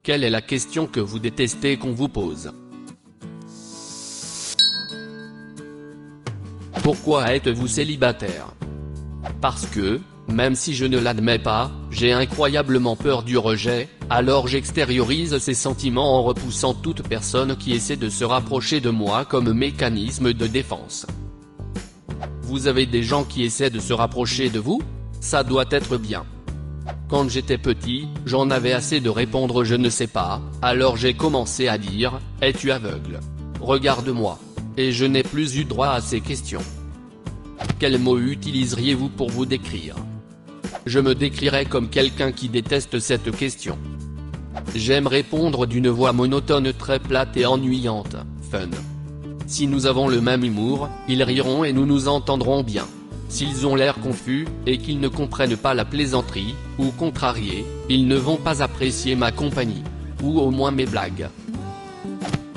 Quelle est la question que vous détestez qu'on vous pose? Pourquoi êtes-vous célibataire? Parce que, même si je ne l'admets pas, j'ai incroyablement peur du rejet, alors j'extériorise ces sentiments en repoussant toute personne qui essaie de se rapprocher de moi comme mécanisme de défense. Vous avez des gens qui essaient de se rapprocher de vous? Ça doit être bien. Quand j'étais petit, j'en avais assez de répondre je ne sais pas, alors j'ai commencé à dire « Es-tu aveugle? Regarde-moi ». Et je n'ai plus eu droit à ces questions. Quels mots utiliseriez-vous pour vous décrire? Je me décrirais comme quelqu'un qui déteste cette question. J'aime répondre d'une voix monotone très plate et ennuyante, fun. Si nous avons le même humour, ils riront et nous nous entendrons bien. S'ils ont l'air confus, et qu'ils ne comprennent pas la plaisanterie, ou contrariés, ils ne vont pas apprécier ma compagnie. Ou au moins mes blagues.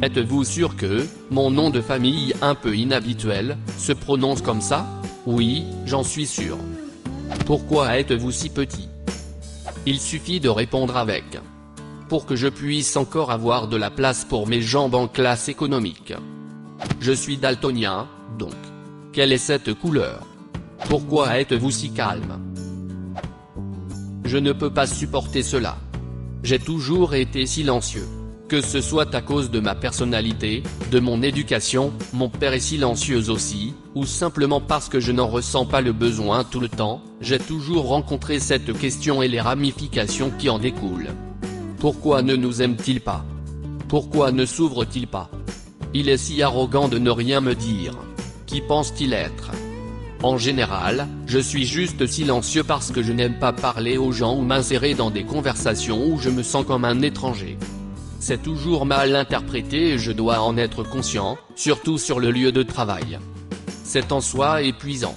Êtes-vous sûr que, mon nom de famille un peu inhabituel, se prononce comme ça? Oui, j'en suis sûr. Pourquoi êtes-vous si petit? Il suffit de répondre avec. Pour que je puisse encore avoir de la place pour mes jambes en classe économique. Je suis daltonien, donc. Quelle est cette couleur? Pourquoi êtes-vous si calme? Je ne peux pas supporter cela. J'ai toujours été silencieux. Que ce soit à cause de ma personnalité, de mon éducation, mon père est silencieux aussi, ou simplement parce que je n'en ressens pas le besoin tout le temps, j'ai toujours rencontré cette question et les ramifications qui en découlent. Pourquoi ne nous aime-t-il pas? Pourquoi ne s'ouvre-t-il pas? Il est si arrogant de ne rien me dire. Qui pense-t-il être? En général, je suis juste silencieux parce que je n'aime pas parler aux gens ou m'insérer dans des conversations où je me sens comme un étranger. C'est toujours mal interprété et je dois en être conscient, surtout sur le lieu de travail. C'est en soi épuisant.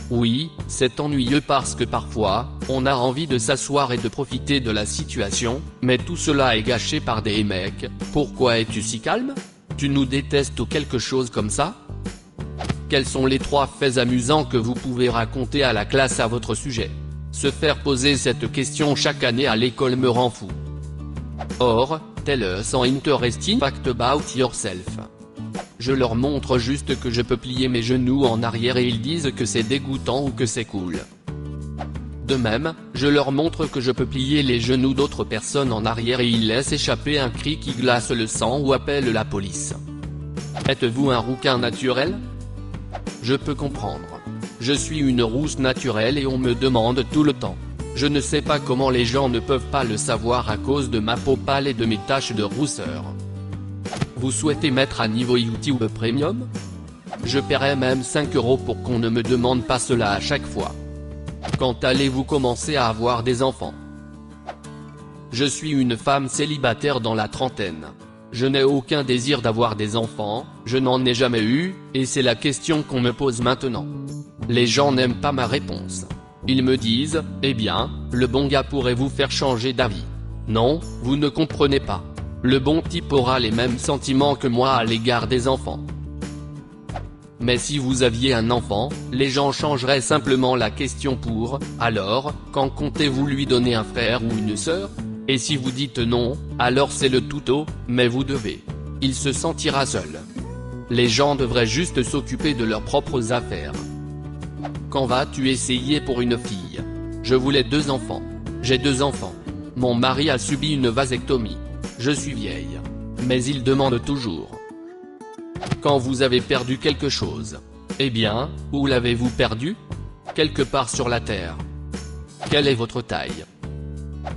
Oui, c'est ennuyeux parce que parfois, on a envie de s'asseoir et de profiter de la situation, mais tout cela est gâché par des mecs. Pourquoi es-tu si calme? Tu nous détestes ou quelque chose comme ça? Quels sont les 3 faits amusants que vous pouvez raconter à la classe à votre sujet? Se faire poser cette question chaque année à l'école me rend fou. Or, tell us an interesting fact about yourself. Je leur montre juste que je peux plier mes genoux en arrière et ils disent que c'est dégoûtant ou que c'est cool. De même, je leur montre que je peux plier les genoux d'autres personnes en arrière et ils laissent échapper un cri qui glace le sang ou appelle la police. Êtes-vous un rouquin naturel? Je peux comprendre. Je suis une rousse naturelle et on me demande tout le temps. Je ne sais pas comment les gens ne peuvent pas le savoir à cause de ma peau pâle et de mes taches de rousseur. Vous souhaitez mettre à niveau YouTube Premium? Je paierai même 5 € pour qu'on ne me demande pas cela à chaque fois. Quand allez-vous commencer à avoir des enfants? Je suis une femme célibataire dans la trentaine. Je n'ai aucun désir d'avoir des enfants, je n'en ai jamais eu, et c'est la question qu'on me pose maintenant. Les gens n'aiment pas ma réponse. Ils me disent, eh bien, le bon gars pourrait vous faire changer d'avis. Non, vous ne comprenez pas. Le bon type aura les mêmes sentiments que moi à l'égard des enfants. Mais si vous aviez un enfant, les gens changeraient simplement la question pour, alors, quand comptez-vous lui donner un frère ou une sœur? Et si vous dites non, alors c'est le touto, mais vous devez. Il se sentira seul. Les gens devraient juste s'occuper de leurs propres affaires. Quand vas-tu essayer pour une fille? Je voulais 2 enfants. J'ai 2 enfants. Mon mari a subi une vasectomie. Je suis vieille. Mais il demande toujours. Quand vous avez perdu quelque chose. Eh bien, où l'avez-vous perdu? Quelque part sur la terre. Quelle est votre taille?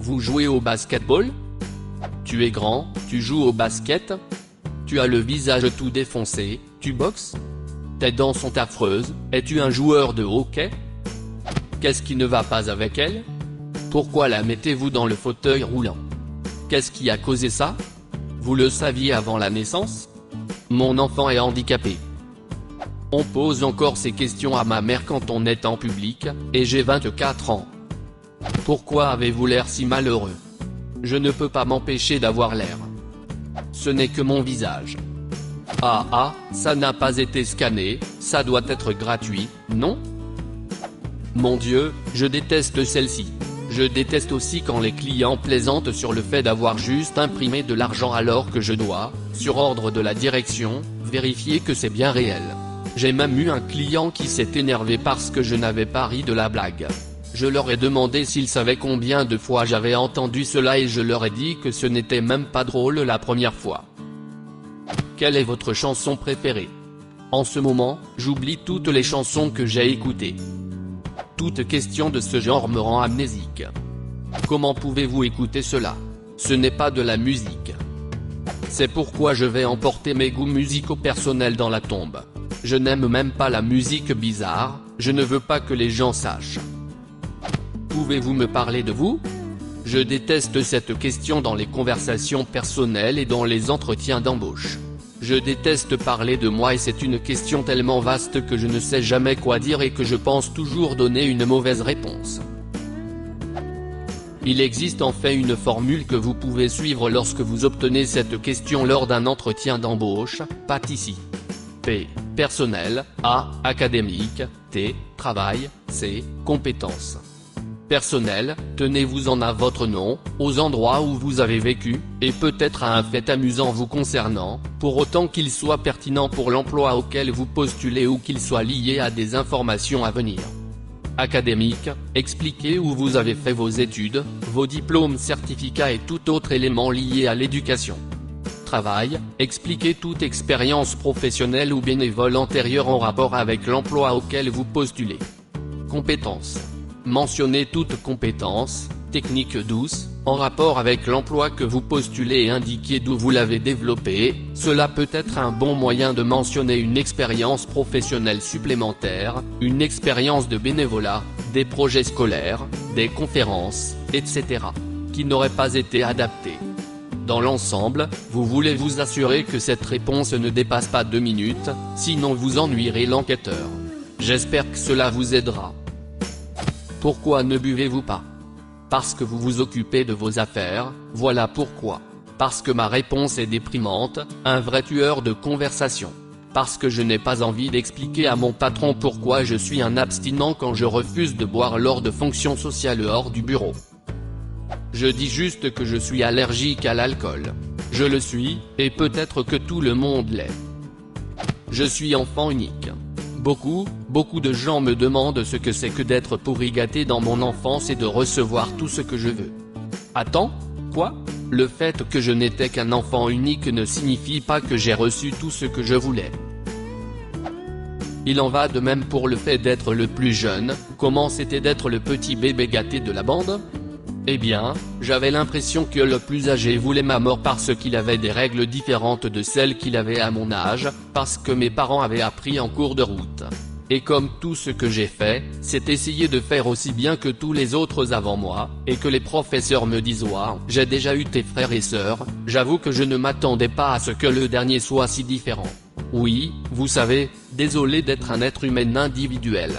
Vous jouez au basketball? Tu es grand, tu joues au basket? Tu as le visage tout défoncé, tu boxes? Tes dents sont affreuses, es-tu un joueur de hockey? Qu'est-ce qui ne va pas avec elle? Pourquoi la mettez-vous dans le fauteuil roulant? Qu'est-ce qui a causé ça? Vous le saviez avant la naissance? Mon enfant est handicapé. On pose encore ces questions à ma mère quand on est en public, et j'ai 24 ans. Pourquoi avez-vous l'air si malheureux? Je ne peux pas m'empêcher d'avoir l'air. Ce n'est que mon visage. Ah, ça n'a pas été scanné, ça doit être gratuit, non? Mon Dieu, je déteste celle-ci. Je déteste aussi quand les clients plaisantent sur le fait d'avoir juste imprimé de l'argent alors que je dois, sur ordre de la direction, vérifier que c'est bien réel. J'ai même eu un client qui s'est énervé parce que je n'avais pas ri de la blague. Je leur ai demandé s'ils savaient combien de fois j'avais entendu cela et je leur ai dit que ce n'était même pas drôle la première fois. Quelle est votre chanson préférée? En ce moment, j'oublie toutes les chansons que j'ai écoutées. Toute question de ce genre me rend amnésique. Comment pouvez-vous écouter cela? Ce n'est pas de la musique. C'est pourquoi je vais emporter mes goûts musicaux personnels dans la tombe. Je n'aime même pas la musique bizarre, je ne veux pas que les gens sachent. Pouvez-vous me parler de vous? Je déteste cette question dans les conversations personnelles et dans les entretiens d'embauche. Je déteste parler de moi et c'est une question tellement vaste que je ne sais jamais quoi dire et que je pense toujours donner une mauvaise réponse. Il existe en fait une formule que vous pouvez suivre lorsque vous obtenez cette question lors d'un entretien d'embauche, Pat ici. P. Personnel, A. Académique, T. Travail, C. Compétences. Personnel, tenez-vous-en à votre nom, aux endroits où vous avez vécu, et peut-être à un fait amusant vous concernant, pour autant qu'il soit pertinent pour l'emploi auquel vous postulez ou qu'il soit lié à des informations à venir. Académique, expliquez où vous avez fait vos études, vos diplômes, certificats et tout autre élément lié à l'éducation. Travail, expliquez toute expérience professionnelle ou bénévole antérieure en rapport avec l'emploi auquel vous postulez. Compétences. Mentionnez toute compétence, technique douce, en rapport avec l'emploi que vous postulez et indiquez d'où vous l'avez développé. Cela peut être un bon moyen de mentionner une expérience professionnelle supplémentaire, une expérience de bénévolat, des projets scolaires, des conférences, etc., qui n'auraient pas été adaptés. Dans l'ensemble, vous voulez vous assurer que cette réponse ne dépasse pas 2 minutes, sinon vous ennuierez l'enquêteur. J'espère que cela vous aidera. Pourquoi ne buvez-vous pas? Parce que vous vous occupez de vos affaires, voilà pourquoi. Parce que ma réponse est déprimante, un vrai tueur de conversation. Parce que je n'ai pas envie d'expliquer à mon patron pourquoi je suis un abstinent quand je refuse de boire lors de fonctions sociales hors du bureau. Je dis juste que je suis allergique à l'alcool. Je le suis, et peut-être que tout le monde l'est. Je suis enfant unique. Beaucoup de gens me demandent ce que c'est que d'être pourri gâté dans mon enfance et de recevoir tout ce que je veux. Attends, quoi? Le fait que je n'étais qu'un enfant unique ne signifie pas que j'ai reçu tout ce que je voulais. Il en va de même pour le fait d'être le plus jeune. Comment c'était d'être le petit bébé gâté de la bande? Eh bien, j'avais l'impression que le plus âgé voulait ma mort parce qu'il avait des règles différentes de celles qu'il avait à mon âge, parce que mes parents avaient appris en cours de route. Et comme tout ce que j'ai fait, c'est essayer de faire aussi bien que tous les autres avant moi, et que les professeurs me disent « Waouh, j'ai déjà eu tes frères et sœurs », j'avoue que je ne m'attendais pas à ce que le dernier soit si différent. Oui, vous savez, désolé d'être un être humain individuel.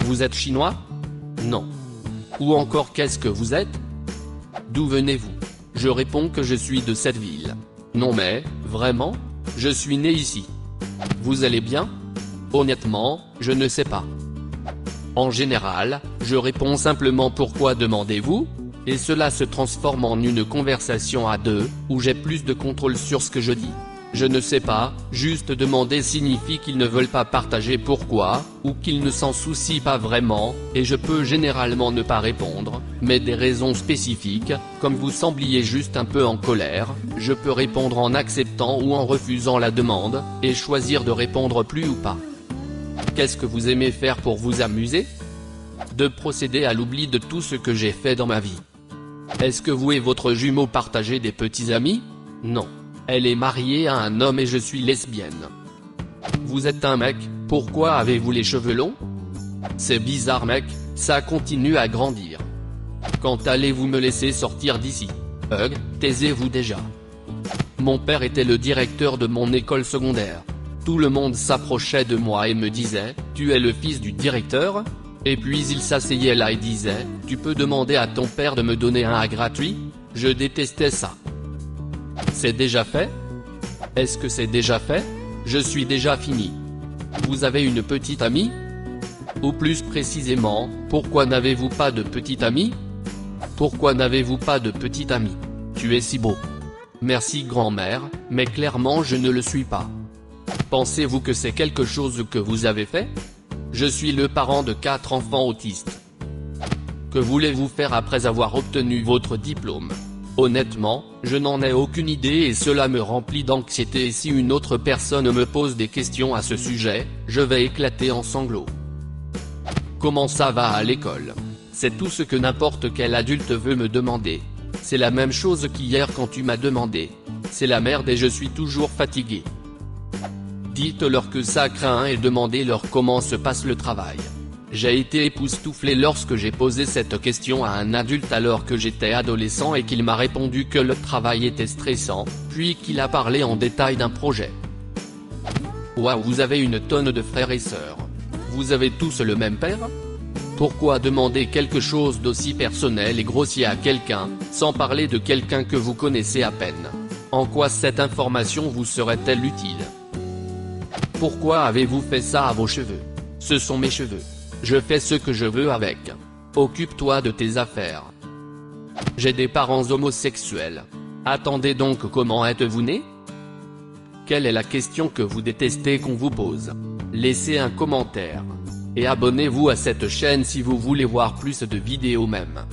Vous êtes chinois? Non. Ou encore qu'est-ce que vous êtes? D'où venez-vous? Je réponds que je suis de cette ville. Non mais, vraiment? Je suis né ici. Vous allez bien? Honnêtement, je ne sais pas. En général, je réponds simplement pourquoi demandez-vous? Et cela se transforme en une conversation à deux, où j'ai plus de contrôle sur ce que je dis. Je ne sais pas, juste demander signifie qu'ils ne veulent pas partager pourquoi, ou qu'ils ne s'en soucient pas vraiment, et je peux généralement ne pas répondre, mais des raisons spécifiques, comme vous sembliez juste un peu en colère, je peux répondre en acceptant ou en refusant la demande, et choisir de répondre plus ou pas. Qu'est-ce que vous aimez faire pour vous amuser? De procéder à l'oubli de tout ce que j'ai fait dans ma vie. Est-ce que vous et votre jumeau partagez des petits amis? Non. Elle est mariée à un homme et je suis lesbienne. Vous êtes un mec, pourquoi avez-vous les cheveux longs? C'est bizarre mec, ça continue à grandir. Quand allez-vous me laisser sortir d'ici? Taisez-vous déjà. Mon père était le directeur de mon école secondaire. Tout le monde s'approchait de moi et me disait, tu es le fils du directeur? Et puis il s'asseyait là et disait, tu peux demander à ton père de me donner un A gratuit? Je détestais ça. C'est déjà fait? Est-ce que c'est déjà fait? Je suis déjà fini. Vous avez une petite amie? Ou plus précisément, pourquoi n'avez-vous pas de petit ami? Pourquoi n'avez-vous pas de petit ami? Tu es si beau. Merci grand-mère, mais clairement je ne le suis pas. Pensez-vous que c'est quelque chose que vous avez fait? Je suis le parent de 4 enfants autistes. Que voulez-vous faire après avoir obtenu votre diplôme? Honnêtement, je n'en ai aucune idée et cela me remplit d'anxiété et si une autre personne me pose des questions à ce sujet, je vais éclater en sanglots. Comment ça va à l'école? C'est tout ce que n'importe quel adulte veut me demander. C'est la même chose qu'hier quand tu m'as demandé. C'est la merde et je suis toujours fatigué. Dites-leur que ça craint et demandez-leur comment se passe le travail. J'ai été époustouflé lorsque j'ai posé cette question à un adulte alors que j'étais adolescent et qu'il m'a répondu que le travail était stressant, puis qu'il a parlé en détail d'un projet. Waouh, vous avez une tonne de frères et sœurs. Vous avez tous le même père? Pourquoi demander quelque chose d'aussi personnel et grossier à quelqu'un, sans parler de quelqu'un que vous connaissez à peine? En quoi cette information vous serait-elle utile? Pourquoi avez-vous fait ça à vos cheveux? Ce sont mes cheveux. Je fais ce que je veux avec. Occupe-toi de tes affaires. J'ai des parents homosexuels. Attendez donc, comment êtes-vous né? Quelle est la question que vous détestez qu'on vous pose? Laissez un commentaire. Et abonnez-vous à cette chaîne si vous voulez voir plus de vidéos même.